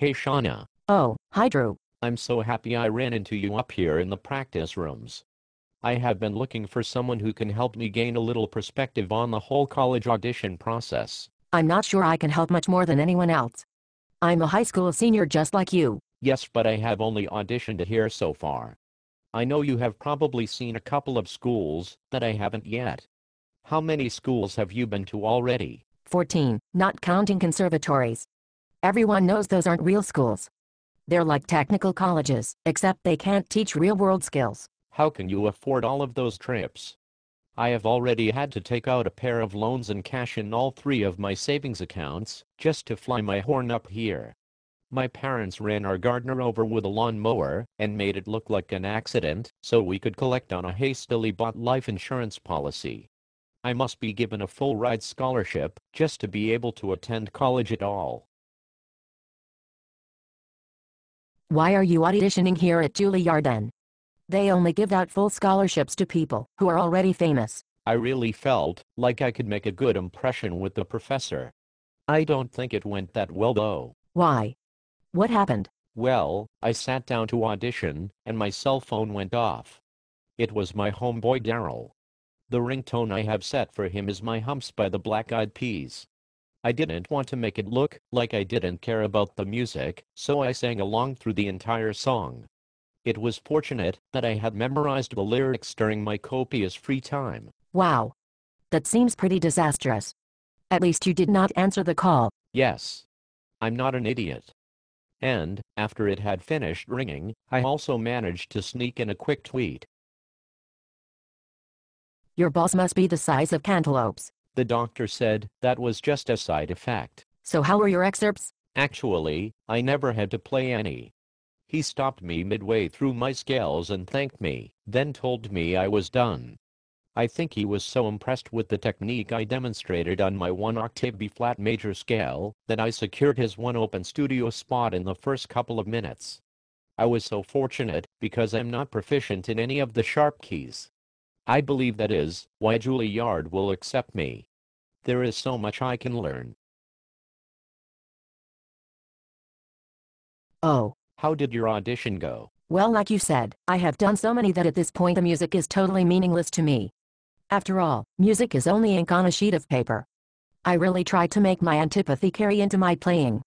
Hey Shauna, Oh, hi Drew. I'm so happy I ran into you up here in the practice rooms. I have been looking for someone who can help me gain a little perspective on the whole college audition process. I'm not sure I can help much more than anyone else. I'm a high school senior just like you. Yes, but I have only auditioned here so far. I know you have probably seen a couple of schools that I haven't yet. How many schools have you been to already? 14, not counting conservatories. Everyone knows those aren't real schools. They're like technical colleges, except they can't teach real-world skills. How can you afford all of those trips? I have already had to take out a pair of loans and cash in all three of my savings accounts just to fly my horn up here. My parents ran our gardener over with a lawnmower and made it look like an accident so we could collect on a hastily bought life insurance policy. I must be given a full ride scholarship just to be able to attend college at all. Why are you auditioning here at Juilliard then? They only give out full scholarships to people who are already famous. I really felt like I could make a good impression with the professor. I don't think it went that well though. Why? What happened? Well, I sat down to audition, and my cell phone went off. It was my homeboy Daryl. The ringtone I have set for him is My Humps by the Black Eyed Peas. I didn't want to make it look like I didn't care about the music, so I sang along through the entire song. It was fortunate that I had memorized the lyrics during my copious free time. Wow. That seems pretty disastrous. At least you did not answer the call. Yes. I'm not an idiot. And, after it had finished ringing, I also managed to sneak in a quick tweet. Your balls must be the size of cantaloupes. The doctor said that was just a side effect. So how were your excerpts? Actually, I never had to play any. He stopped me midway through my scales and thanked me, then told me I was done. I think he was so impressed with the technique I demonstrated on my 1-octave B-flat major scale that I secured his one open studio spot in the first couple of minutes. I was so fortunate because I'm not proficient in any of the sharp keys. I believe that is why Juilliard will accept me. There is so much I can learn. Oh. How did your audition go? Well, like you said, I have done so many that at this point the music is totally meaningless to me. After all, music is only ink on a sheet of paper. I really try to make my antipathy carry into my playing.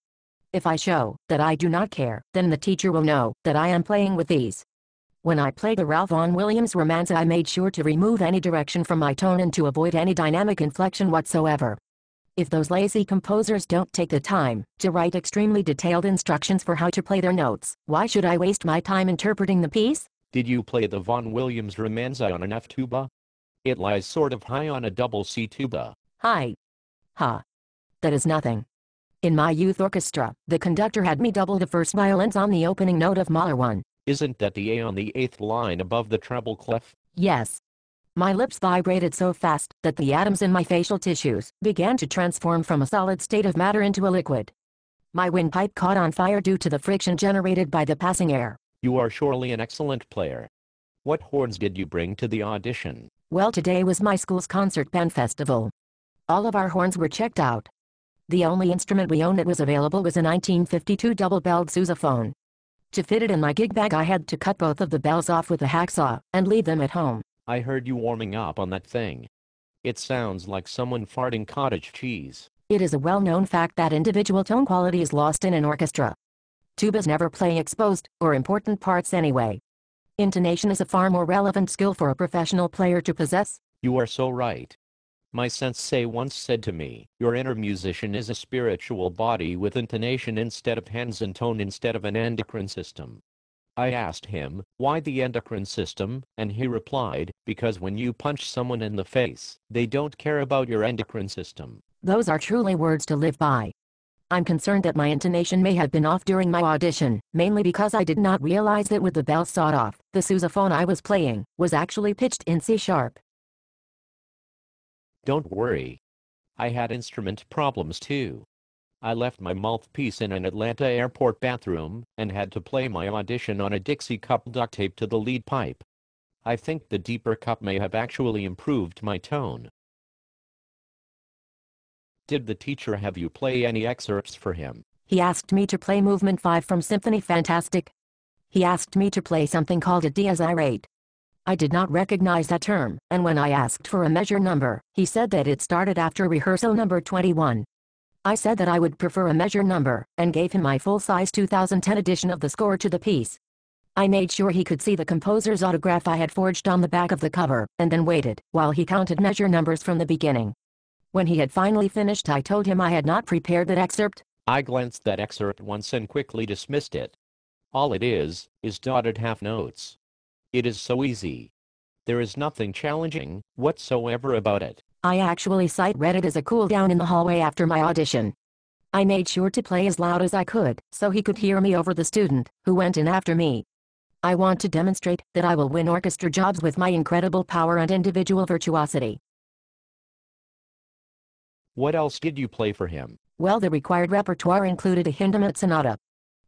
If I show that I do not care, then the teacher will know that I am playing with ease. When I played the Ralph Vaughan Williams Romanza, I made sure to remove any direction from my tone and to avoid any dynamic inflection whatsoever. If those lazy composers don't take the time to write extremely detailed instructions for how to play their notes, why should I waste my time interpreting the piece? Did you play the Vaughan Williams Romanza on an F tuba? It lies sort of high on a double C tuba. Hi. Ha. That is nothing. In my youth orchestra, the conductor had me double the first violins on the opening note of Mahler 1. Isn't that the A on the 8th line above the treble clef? Yes. My lips vibrated so fast that the atoms in my facial tissues began to transform from a solid state of matter into a liquid. My windpipe caught on fire due to the friction generated by the passing air. You are surely an excellent player. What horns did you bring to the audition? Well, today was my school's concert band festival. All of our horns were checked out. The only instrument we owned that was available was a 1952 double-belled sousaphone. To fit it in my gig bag, I had to cut both of the bells off with a hacksaw and leave them at home. I heard you warming up on that thing. It sounds like someone farting cottage cheese. It is a well-known fact that individual tone quality is lost in an orchestra. Tubas never play exposed or important parts anyway. Intonation is a far more relevant skill for a professional player to possess. You are so right. My sensei once said to me, your inner musician is a spiritual body with intonation instead of hands and tone instead of an endocrine system. I asked him, why the endocrine system, and he replied, because when you punch someone in the face, they don't care about your endocrine system. Those are truly words to live by. I'm concerned that my intonation may have been off during my audition, mainly because I did not realize that with the bell sawed off, the sousaphone I was playing was actually pitched in C sharp. Don't worry. I had instrument problems too. I left my mouthpiece in an Atlanta airport bathroom and had to play my audition on a Dixie cup duct taped to the lead pipe. I think the deeper cup may have actually improved my tone. Did the teacher have you play any excerpts for him? He asked me to play Movement 5 from Symphony Fantastic. He asked me to play something called a dies irate. I did not recognize that term, and when I asked for a measure number, he said that it started after rehearsal number 21. I said that I would prefer a measure number, and gave him my full-size 2010 edition of the score to the piece. I made sure he could see the composer's autograph I had forged on the back of the cover, and then waited, while he counted measure numbers from the beginning. When he had finally finished, I told him I had not prepared that excerpt. I glanced that excerpt once and quickly dismissed it. All it is dotted half notes. It is so easy. There is nothing challenging whatsoever about it. I actually read it as a cool down in the hallway after my audition. I made sure to play as loud as I could, so he could hear me over the student, who went in after me. I want to demonstrate that I will win orchestra jobs with my incredible power and individual virtuosity. What else did you play for him? Well, the required repertoire included a Hindemith sonata.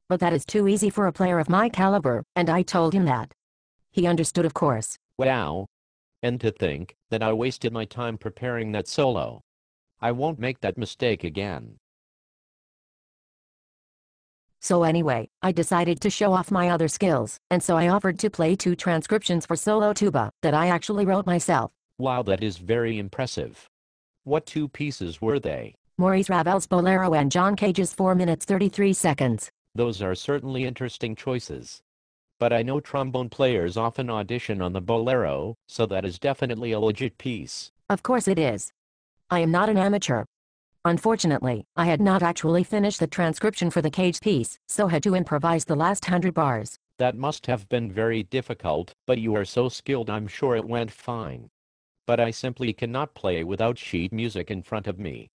But that is too easy for a player of my caliber, and I told him that. He understood, of course. Wow. And to think that I wasted my time preparing that solo. I won't make that mistake again. So anyway, I decided to show off my other skills, and so I offered to play 2 transcriptions for solo tuba that I actually wrote myself. Wow, that is very impressive. What 2 pieces were they? Maurice Ravel's Bolero and John Cage's 4 minutes 33 seconds. Those are certainly interesting choices. But I know trombone players often audition on the Bolero, so that is definitely a legit piece. Of course it is. I am not an amateur. Unfortunately, I had not actually finished the transcription for the Cage piece, so had to improvise the last 100 bars. That must have been very difficult, but you are so skilled, I'm sure it went fine. But I simply cannot play without sheet music in front of me.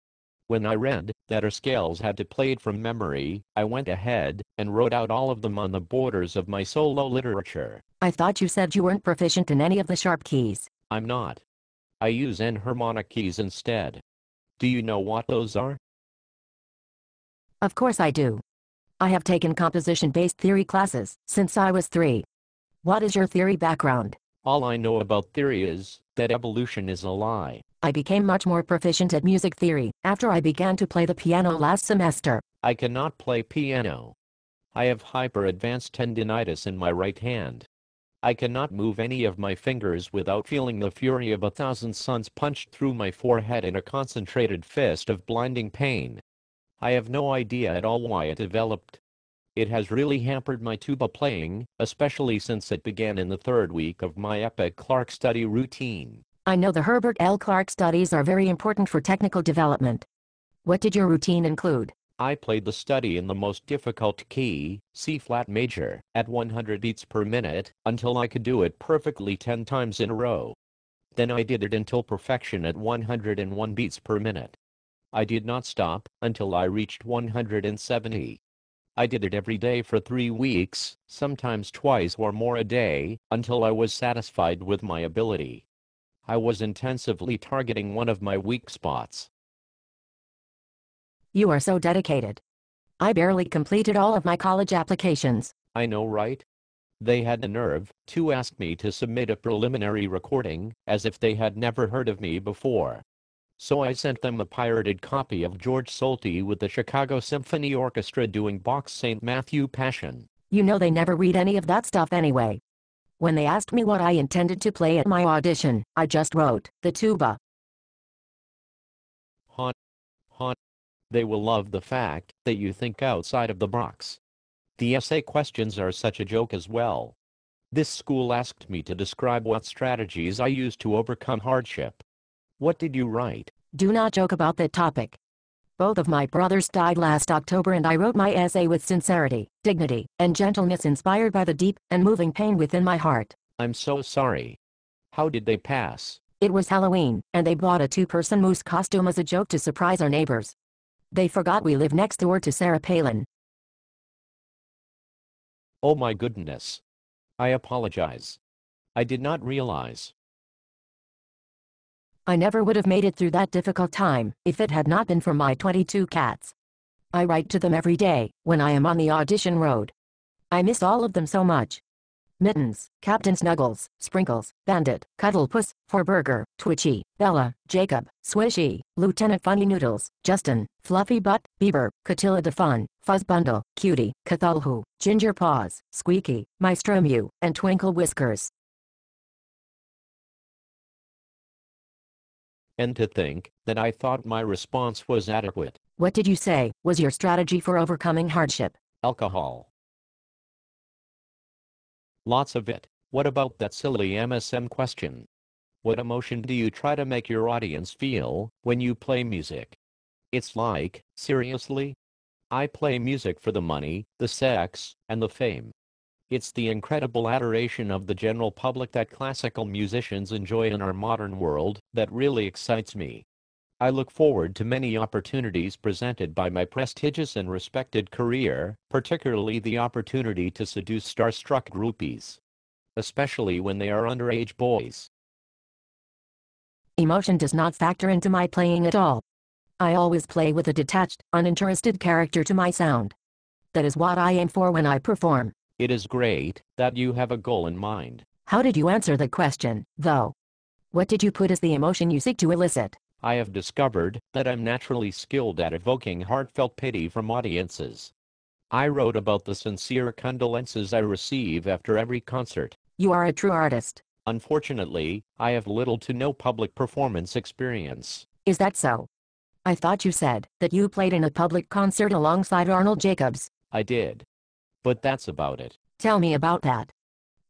When I read that our scales had to play it from memory, I went ahead and wrote out all of them on the borders of my solo literature. I thought you said you weren't proficient in any of the sharp keys. I'm not. I use enharmonic keys instead. Do you know what those are? Of course I do. I have taken composition-based theory classes since I was 3. What is your theory background? All I know about theory is that evolution is a lie. I became much more proficient at music theory after I began to play the piano last semester. I cannot play piano. I have hyper-advanced tendinitis in my right hand. I cannot move any of my fingers without feeling the fury of 1,000 suns punched through my forehead in a concentrated fist of blinding pain. I have no idea at all why it developed. It has really hampered my tuba playing, especially since it began in the 3rd week of my epic Clark study routine. I know the Herbert L. Clark studies are very important for technical development. What did your routine include? I played the study in the most difficult key, C-flat major, at 100 beats per minute, until I could do it perfectly 10 times in a row. Then I did it until perfection at 101 beats per minute. I did not stop until I reached 170. I did it every day for 3 weeks, sometimes twice or more a day, until I was satisfied with my ability. I was intensively targeting one of my weak spots. You are so dedicated. I barely completed all of my college applications. I know, right? They had the nerve to ask me to submit a preliminary recording, as if they had never heard of me before. So I sent them a pirated copy of George Solti with the Chicago Symphony Orchestra doing Bach's St. Matthew Passion. You know they never read any of that stuff anyway. When they asked me what I intended to play at my audition, I just wrote, the tuba. Haunt. They will love the fact that you think outside of the box. The essay questions are such a joke as well. This school asked me to describe what strategies I used to overcome hardship. What did you write? Do not joke about that topic. Both of my brothers died last October and I wrote my essay with sincerity, dignity, and gentleness inspired by the deep and moving pain within my heart. I'm so sorry. How did they pass? It was Halloween, and they bought a 2-person moose costume as a joke to surprise our neighbors. They forgot we live next door to Sarah Palin. Oh my goodness. I apologize. I did not realize. I never would have made it through that difficult time if it had not been for my 22 cats. I write to them every day when I am on the audition road. I miss all of them so much. Mittens, Captain Snuggles, Sprinkles, Bandit, Cuddlepuss, Forburger, Twitchy, Bella, Jacob, Swishy, Lieutenant Funny Noodles, Justin, Fluffy Butt, Bieber, Catilla the Fun, Fuzz Bundle, Cutie, Cthulhu, Ginger Paws, Squeaky, Maestro Mew, and Twinkle Whiskers. And to think that I thought my response was adequate. What did you say was your strategy for overcoming hardship? Alcohol. Lots of it. What about that silly MSM question? What emotion do you try to make your audience feel when you play music? It's like, seriously? I play music for the money, the sex, and the fame. It's the incredible adoration of the general public that classical musicians enjoy in our modern world that really excites me. I look forward to many opportunities presented by my prestigious and respected career, particularly the opportunity to seduce starstruck groupies, especially when they are underage boys. Emotion does not factor into my playing at all. I always play with a detached, uninterested character to my sound. That is what I aim for when I perform. It is great that you have a goal in mind. How did you answer the question, though? What did you put as the emotion you seek to elicit? I have discovered that I'm naturally skilled at evoking heartfelt pity from audiences. I wrote about the sincere condolences I receive after every concert. You are a true artist. Unfortunately, I have little to no public performance experience. Is that so? I thought you said that you played in a public concert alongside Arnold Jacobs. I did. But that's about it. Tell me about that.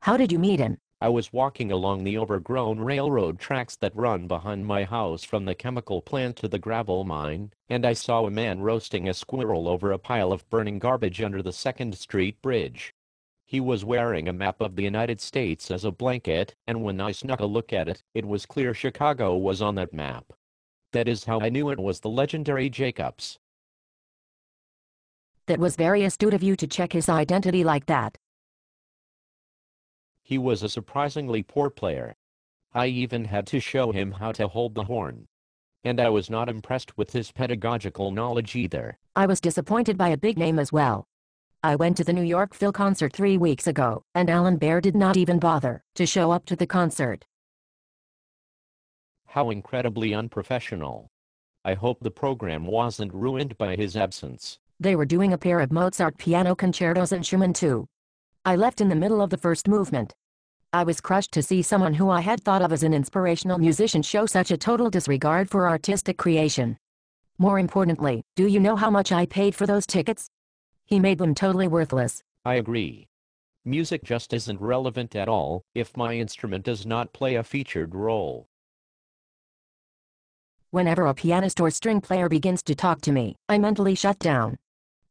How did you meet him? I was walking along the overgrown railroad tracks that run behind my house from the chemical plant to the gravel mine, and I saw a man roasting a squirrel over a pile of burning garbage under the 2nd Street Bridge. He was wearing a map of the United States as a blanket, and when I snuck a look at it, it was clear Chicago was on that map. That is how I knew it was the legendary Jacobs. That was very astute of you to check his identity like that. He was a surprisingly poor player. I even had to show him how to hold the horn. And I was not impressed with his pedagogical knowledge either. I was disappointed by a big name as well. I went to the New York Phil concert 3 weeks ago, and Alan Bear did not even bother to show up to the concert. How incredibly unprofessional. I hope the program wasn't ruined by his absence. They were doing a pair of Mozart piano concertos and Schumann too. I left in the middle of the first movement. I was crushed to see someone who I had thought of as an inspirational musician show such a total disregard for artistic creation. More importantly, do you know how much I paid for those tickets? He made them totally worthless. I agree. Music just isn't relevant at all if my instrument does not play a featured role. Whenever a pianist or string player begins to talk to me, I mentally shut down.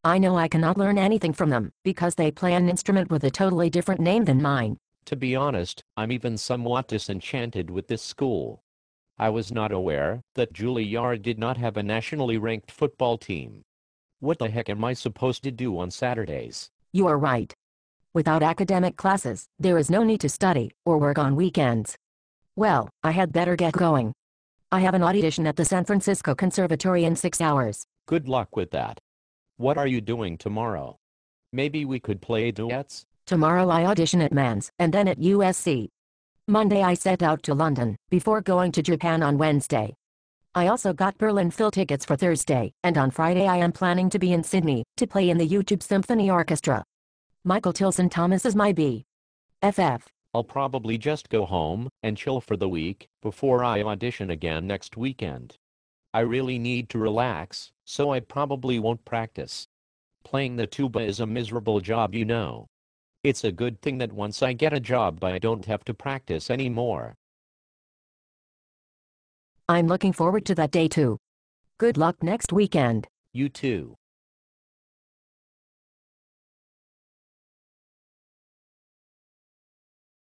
I know I cannot learn anything from them, because they play an instrument with a totally different name than mine. To be honest, I'm even somewhat disenchanted with this school. I was not aware that Juilliard did not have a nationally ranked football team. What the heck am I supposed to do on Saturdays? You are right. Without academic classes, there is no need to study or work on weekends. Well, I had better get going. I have an audition at the San Francisco Conservatory in 6 hours. Good luck with that. What are you doing tomorrow? Maybe we could play duets? Tomorrow I audition at Mans and then at USC. Monday I set out to London, before going to Japan on Wednesday. I also got Berlin Phil tickets for Thursday, and on Friday I am planning to be in Sydney, to play in the YouTube Symphony Orchestra. Michael Tilson Thomas is my BFF. I'll probably just go home and chill for the week before I audition again next weekend. I really need to relax, so I probably won't practice. Playing the tuba is a miserable job, you know. It's a good thing that once I get a job I don't have to practice anymore. I'm looking forward to that day too. Good luck next weekend. You too.